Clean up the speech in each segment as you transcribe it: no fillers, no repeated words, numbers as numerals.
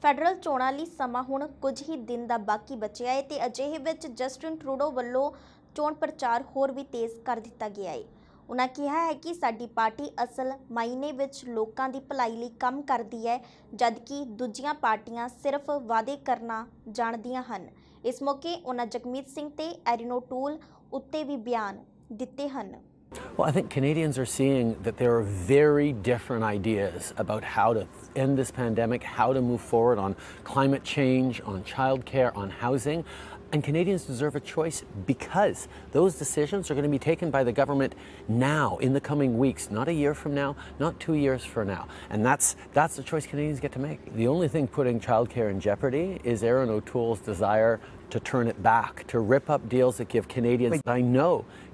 Federal ਚੋਣਾਂ ਲਈ ਸਮਾਂ ਹੁਣ ਕੁਝ ਹੀ ਦਿਨ ਦਾ ਬਾਕੀ ਬਚਿਆ ਹੈ ਤੇ ਅਜਿਹੇ ਵਿੱਚ ਜਸਟਿਨ ਟਰੂਡੋ ਵੱਲੋਂ ਚੋਣ ਪ੍ਰਚਾਰ ਹੋਰ ਵੀ ਤੇਜ਼ ਕਰ ਦਿੱਤਾ ਗਿਆ ਹੈ। ਉਨ੍ਹਾਂ ਕਿਹਾ ਹੈ ਕਿ ਸਾਡੀ ਪਾਰਟੀ ਅਸਲ ਮਾਇਨੇ ਵਿੱਚ ਲੋਕਾਂ ਦੀ ਭਲਾਈ ਲਈ ਕੰਮ ਕਰਦੀ ਹੈ, ਜਦਕਿ ਦੂਜੀਆਂ ਪਾਰਟੀਆਂ ਸਿਰਫ ਵਾਅਦੇ ਕਰਨਾ ਜਾਣਦੀਆਂ ਹਨ। ਇਸ ਮੌਕੇ ਉਨ੍ਹਾਂ ਜਗਮੀਤ ਸਿੰਘ ਤੇ ਐਰਨ ਓਟੂਲ ਉੱਤੇ ਵੀ ਬਿਆਨ ਦਿੱਤੇ ਹਨ। Well, I think Canadians are seeing that there are very different ideas about how to end this pandemic, how to move forward on climate change, on childcare, on housing. And Canadians deserve a choice because those decisions are going to be taken by the government now, in the coming weeks, not a year from now, not 2 years from now. And that's the choice Canadians get to make. The only thing putting childcare in jeopardy is Erin O'Toole's desire to turn it back, to rip up deals that give Canadians. I know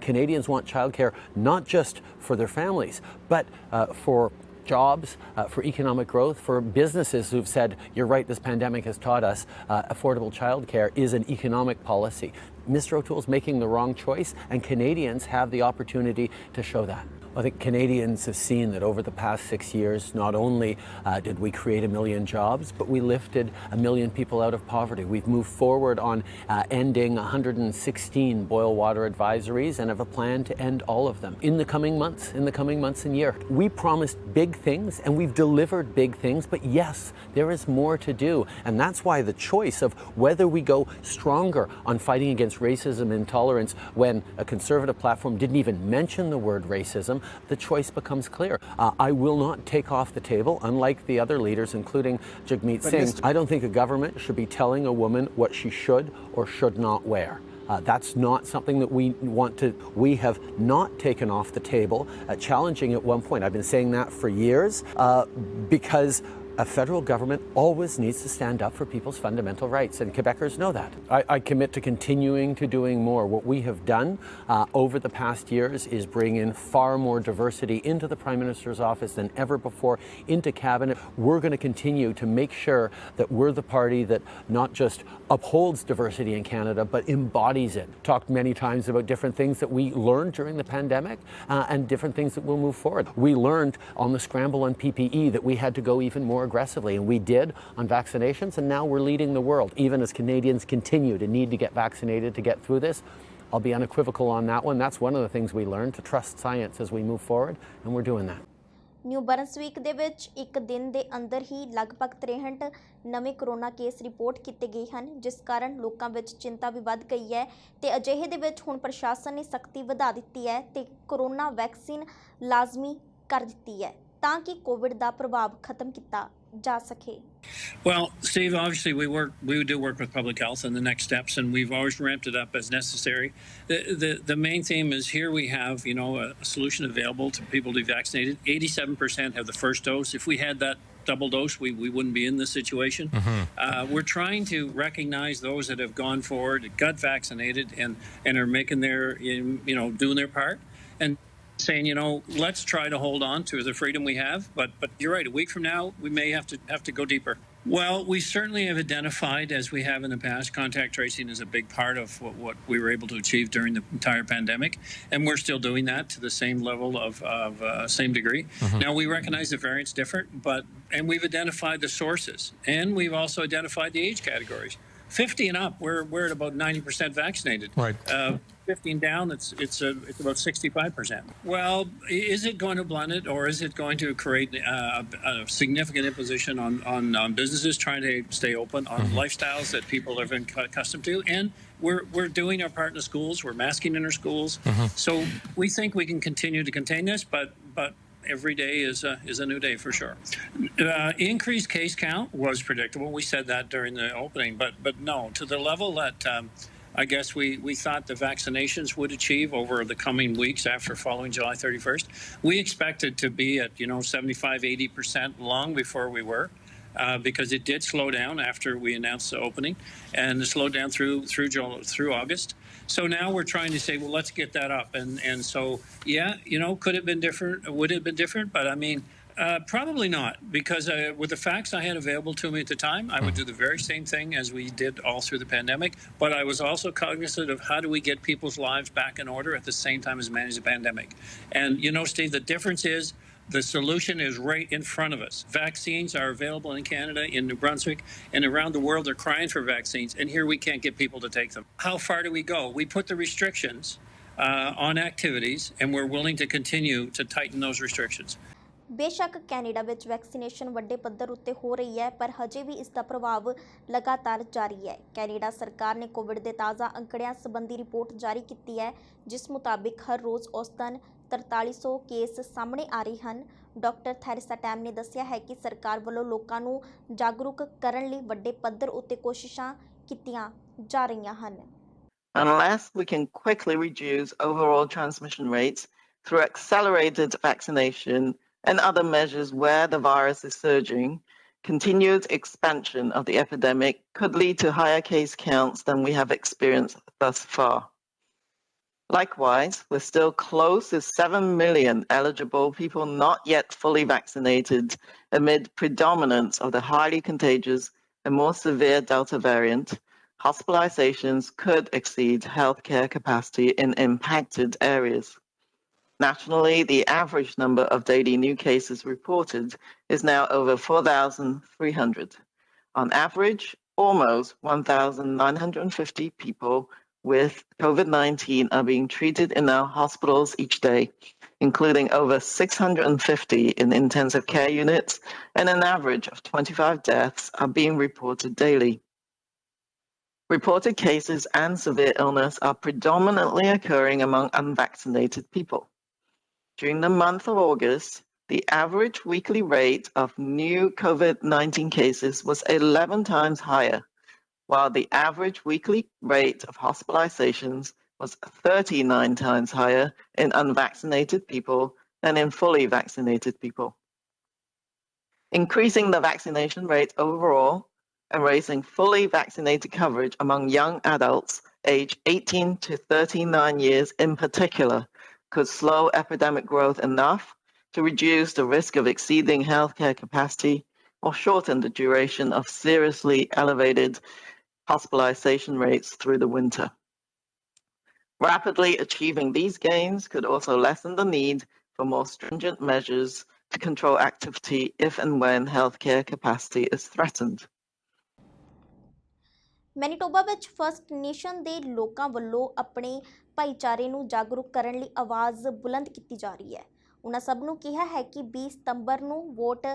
Canadians want childcare not just for their families, but for jobs, for economic growth, for businesses who've said, you're right, this pandemic has taught us affordable childcare is an economic policy. Mr. O'Toole's making the wrong choice, and Canadians have the opportunity to show that. I think Canadians have seen that over the past 6 years, not only did we create 1 million jobs, but we lifted 1 million people out of poverty. We've moved forward on ending 116 boil water advisories and have a plan to end all of them in the coming months and year. We promised big things and we've delivered big things, but yes, there is more to do. And that's why the choice of whether we go stronger on fighting against racism and intolerance when a Conservative platform didn't even mention the word racism, the choice becomes clear. I will not take off the table, unlike the other leaders, including Jagmeet Singh. I don't think a government should be telling a woman what she should or should not wear. That's not something that we want to. We have not taken off the table challenging at one point. I've been saying that for years because a federal government always needs to stand up for people's fundamental rights, and Quebecers know that. I commit to continuing to doing more. What we have done over the past years is bring in far more diversity into the Prime Minister's office than ever before, into Cabinet. We're going to continue to make sure that we're the party that not just upholds diversity in Canada, but embodies it. Talked many times about different things that we learned during the pandemic and different things that will move forward. We learned on the scramble on PPE that we had to go even more aggressively, and we did on vaccinations, and now we're leading the world. Even as Canadians continue to need to get vaccinated to get through this, I'll be unequivocal on that one. That's one of the things we learned, to trust science as we move forward, and we're doing that. New Brunswick ਦੇ ਵਿੱਚ ਇੱਕ ਦਿਨ ਦੇ ਅੰਦਰ ਹੀ ਲਗਭਗ 63 ਨਵੇਂ corona case report ਕੀਤੇ ਗਏ ਹਨ, ਜਿਸ ਕਾਰਨ ਲੋਕਾਂ ਵਿੱਚ ਚਿੰਤਾ ਵੀ ਵੱਧ ਗਈ ਹੈ ਤੇ ਅਜਿਹੇ ਦੇ ਵਿੱਚ ਹੁਣ ਪ੍ਰਸ਼ਾਸਨ ਨੇ ਸਖਤੀ ਵਧਾ ਦਿੱਤੀ ਹੈ ਤੇ ਕਰੋਨਾ ਵੈਕਸੀਨ ਲਾਜ਼ਮੀ ਕਰ ਦਿੱਤੀ ਹੈ ਤਾਂ ਕਿ ਕੋਵਿਡ ਦਾ ਪ੍ਰਭਾਵ ਖਤਮ ਕੀਤਾ ਜਾ ਸਕੇ। Well, Steve, obviously we do work with public health and the next steps, and we've always ramped it up as necessary. The main theme is here we have, a solution available to people to be vaccinated. 87% have the first dose. If we had that double dose, we wouldn't be in this situation. We're trying to recognize those that have gone forward, got vaccinated, and are making doing their part, and saying, let's try to hold on to the freedom we have. But you're right, a week from now, we may have to go deeper. Well, we certainly have identified, as we have in the past, contact tracing is a big part of what we were able to achieve during the entire pandemic, and we're still doing that to the same level of same degree. Now, we recognize the variant's different, and we've identified the sources, and we've also identified the age categories. 50 and up, we're at about 90% vaccinated. Right. 15 down, it's about 65%. Well, is it going to blunt it, or is it going to create a significant imposition on businesses trying to stay open, on lifestyles that people have been accustomed to? And we're doing our part in the schools. We're masking in our schools. So we think we can continue to contain this, but every day is a new day for sure. Increased case count was predictable. We said that during the opening, but no, to the level that I guess we thought the vaccinations would achieve over the coming weeks after following July 31st. We expected to be at 75-80% long before we were. Because it did slow down after we announced the opening, and it slowed down through August. So now we're trying to say, well, let's get that up. And so, could it have been different? Would it have been different? But I mean, probably not, because with the facts I had available to me at the time, I would do the very same thing as we did all through the pandemic. But I was also cognizant of how do we get people's lives back in order at the same time as manage the pandemic. And, Steve, the difference is The solution is right in front of us. Vaccines are available in Canada, in New Brunswick, and around the world. They're crying for vaccines, and here we can't get people to take them. How far do we go? We put the restrictions on activities, and we're willing to continue to tighten those restrictions. ਬੇਸ਼ੱਕ Canada ਵਿੱਚ vaccination ਵੱਡੇ ਪੱਧਰ ਉੱਤੇ ਹੋ ਰਹੀ ਹੈ, ਪਰ ਹਜੇ ਵੀ ਇਸ ਦਾ ਪ੍ਰਭਾਵ ਲਗਾਤਾਰ ਜਾਰੀ ਹੈ। ਕੈਨੇਡਾ ਸਰਕਾਰ ਨੇ ਕੋਵਿਡ ਦੇ ਤਾਜ਼ਾ ਅੰਕੜਿਆਂ ਸੰਬੰਧੀ ਰਿਪੋਰਟ ਜਾਰੀ ਕੀਤੀ ਹੈ, ਜਿਸ ਮੁਤਾਬਿਕ ਹਰ ਰੋਜ਼ ਔਸਤਨ 4300 ਕੇਸ ਸਾਹਮਣੇ ਆ ਰਹੇ ਹਨ। ਡਾਕਟਰ ਥੈਰੇਸਾ ਟੈਮ ਨੇ ਦੱਸਿਆ ਹੈ ਕਿ ਸਰਕਾਰ ਵੱਲੋਂ ਲੋਕਾਂ ਨੂੰ ਜਾਗਰੂਕ ਕਰਨ ਲਈ ਵੱਡੇ ਪੱਧਰ ਉੱਤੇ ਕੋਸ਼ਿਸ਼ਾਂ ਕੀਤੀਆਂ ਜਾ ਰਹੀਆਂ ਹਨ। Unless we can quickly reduce overall transmission rates through accelerated vaccination and other measures where the virus is surging, continued expansion of the epidemic could lead to higher case counts than we have experienced thus far. Likewise, we're still close to 7 million eligible people not yet fully vaccinated amid predominance of the highly contagious and more severe Delta variant. Hospitalizations could exceed healthcare capacity in impacted areas. Nationally, the average number of daily new cases reported is now over 4,300. On average, almost 1,950 people with COVID-19 are being treated in our hospitals each day, including over 650 in intensive care units, and an average of 25 deaths are being reported daily. Reported cases and severe illness are predominantly occurring among unvaccinated people. During the month of August, the average weekly rate of new COVID-19 cases was 11 times higher, while the average weekly rate of hospitalizations was 39 times higher in unvaccinated people than in fully vaccinated people. Increasing the vaccination rate overall and raising fully vaccinated coverage among young adults aged 18 to 39 years in particular could slow epidemic growth enough to reduce the risk of exceeding healthcare capacity or shorten the duration of seriously elevated hospitalization rates through the winter. Rapidly achieving these gains could also lessen the need for more stringent measures to control activity if and when healthcare capacity is threatened. Manitoba ਵਿੱਚ first nation ਦੇ ਲੋਕਾਂ ਵੱਲੋਂ ਆਪਣੇ ਭਾਈਚਾਰੇ ਨੂੰ ਜਾਗਰੂਕ ਕਰਨ ਲਈ ਆਵਾਜ਼ ਬੁਲੰਦ ਕੀਤੀ ਜਾ ਰਹੀ ਹੈ। ਉਹਨਾਂ ਸਭ ਨੂੰ ਕਿਹਾ ਹੈ ਕਿ 20 ਸਤੰਬਰ ਨੂੰ ਵੋਟ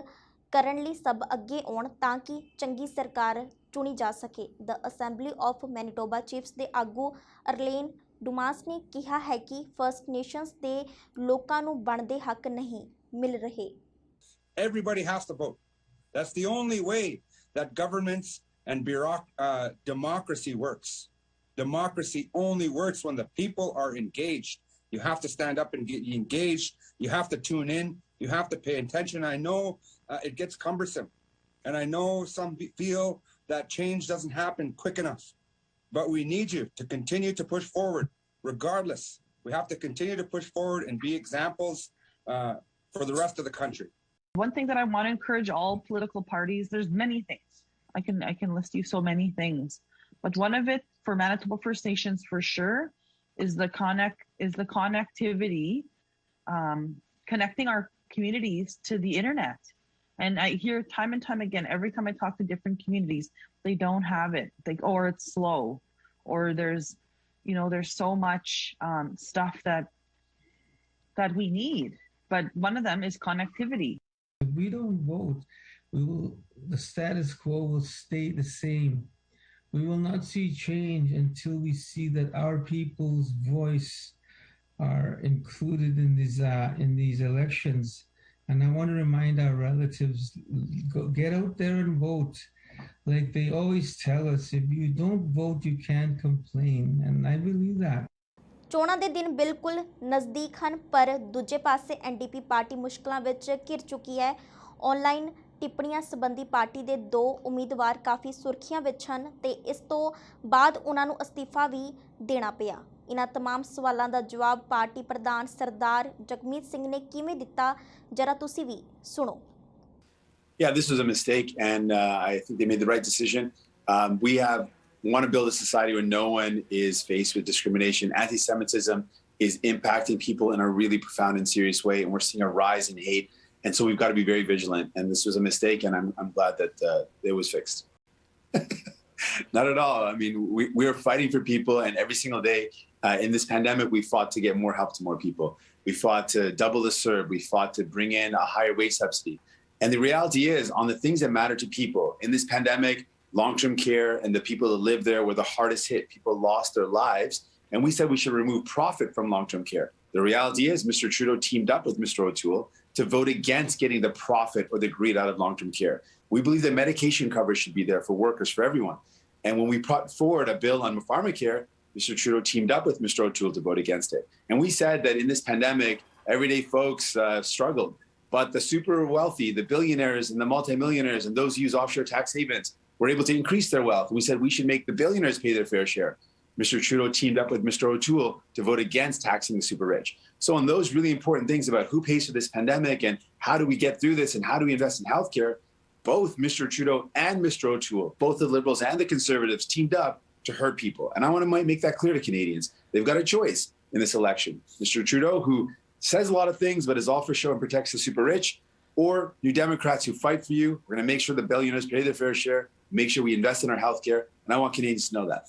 ਕਰਨ ਲਈ ਸਭ ਅੱਗੇ ਆਉਣ ਤਾਂ ਕਿ ਚੰਗੀ ਸਰਕਾਰ ਚੁਣੀ ਜਾ ਸਕੇ। ਦ ਅਸੈਂਬਲੀ ਆਫ ਮੈਨੀਟੋਬਾ ਚੀਫਸ ਦੇ ਆਗੂ ਅਰਲੇਨ ਡੁਮਾਸ ਨੇ ਕਿਹਾ ਹੈ ਕਿ ਫਸਟ ਨੇਸ਼ਨਸ ਦੇ ਲੋਕਾਂ ਨੂੰ ਬਣਦੇ ਹੱਕ ਨਹੀਂ ਮਿਲ ਰਹੇ। Everybody has to vote. That's the only way that governments and democracy works. Democracy only works when the people are engaged. You have to stand up and get engaged. You have to tune in. You have to pay attention. I know it gets cumbersome. And I know some feel that change doesn't happen quick enough. But we need you to continue to push forward regardless. We have to continue to push forward and be examples for the rest of the country. One thing that I want to encourage all political parties, there's many things. I can list you so many things, but one of it for Manitoba First Nations for sure is the connectivity, connecting our communities to the internet. And I hear time and time again, every time I talk to different communities, they don't have it, or it's slow, or there's so much stuff that we need, but one of them is connectivity. If we don't vote, the status quo will stay the same. We will not see change until we see that our people's voice are included in these elections. And I want to remind our relatives, get out there and vote. Like they always tell us, if you don't vote, you can't complain. And I believe that. ਚੋਣਾਂ ਦੇ ਦਿਨ ਬਿਲਕੁਲ ਨਜ਼ਦੀਕ ਹਨ, ਪਰ ਦੂਜੇ ਪਾਸੇ NDP party ਮੁਸ਼ਕਲਾਂ ਵਿੱਚ ਘਿਰ ਚੁੱਕੀ ਹੈ। ਆਨਲਾਈਨ ਟਿੱਪਣੀਆਂ ਸੰਬੰਧੀ ਪਾਰਟੀ ਦੇ 2 ਉਮੀਦਵਾਰ ਕਾਫੀ ਸੁਰਖੀਆਂ ਵਿੱਚ ਹਨ ਤੇ ਇਸ ਤੋਂ ਬਾਅਦ ਉਹਨਾਂ ਨੂੰ ਅਸਤੀਫਾ ਵੀ ਦੇਣਾ ਪਿਆ। ਇਹਨਾਂ तमाम ਸਵਾਲਾਂ ਦਾ ਜਵਾਬ ਪਾਰਟੀ ਪ੍ਰਧਾਨ ਸਰਦਾਰ ਜਗਮੀਤ ਸਿੰਘ ਨੇ ਕਿਵੇਂ ਦਿੱਤਾ, ਜਰਾ ਤੁਸੀਂ ਵੀ ਸੁਣੋ। Yeah, this was a mistake, and I think they made the right decision. We want to build a society where no one is faced with discrimination. Anti-Semitism is impacting people in a really profound and serious way, and we're seeing a rise in hate And so we've got to be very vigilant. And this was a mistake, and I'm glad that it was fixed. Not at all. I mean, we are fighting for people, and every single day in this pandemic, we fought to get more help to more people. We fought to double the CERB. We fought to bring in a higher wage subsidy. And the reality is, on the things that matter to people in this pandemic, long-term care and the people that live there were the hardest hit. People lost their lives. And we said we should remove profit from long-term care. The reality is Mr. Trudeau teamed up with Mr. O'Toole to vote against getting the profit or the greed out of long-term care. We believe that medication coverage should be there for workers, for everyone. And when we brought forward a bill on pharmacare, Mr. Trudeau teamed up with Mr. O'Toole to vote against it. And we said that in this pandemic, everyday folks struggled. But the super wealthy, the billionaires and the multimillionaires and those who use offshore tax havens were able to increase their wealth. We said we should make the billionaires pay their fair share. Mr. Trudeau teamed up with Mr. O'Toole to vote against taxing the super rich. So on those really important things about who pays for this pandemic and how do we get through this and how do we invest in healthcare, both Mr. Trudeau and Mr. O'Toole, both the Liberals and the Conservatives, teamed up to hurt people. And I want to make that clear to Canadians. They've got a choice in this election. Mr. Trudeau, who says a lot of things, but is all for show and protects the super rich, or New Democrats who fight for you. We're going to make sure the billionaires pay their fair share, make sure we invest in our healthcare. And I want Canadians to know that.